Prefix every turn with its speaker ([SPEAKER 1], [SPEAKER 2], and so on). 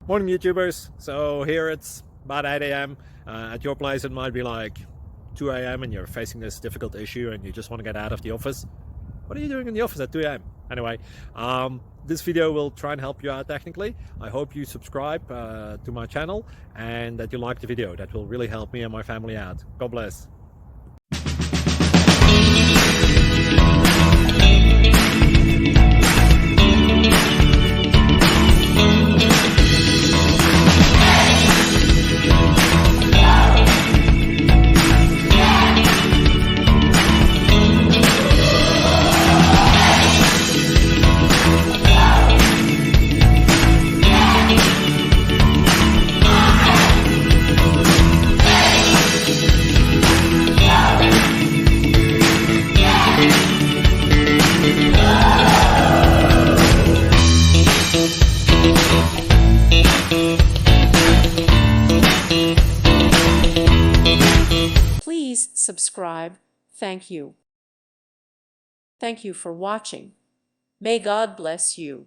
[SPEAKER 1] Morning YouTubers. So here it's about 8 a.m. At your place it might be like 2 a.m. and you're facing this difficult issue and you just want to get out of the office. What are you doing in the office at 2 a.m.? Anyway, this video will try and help you out technically. I hope you subscribe to my channel and that you like the video. That will really help me and my family out. God bless.
[SPEAKER 2] Please subscribe. Thank you. Thank you for watching. May God bless you.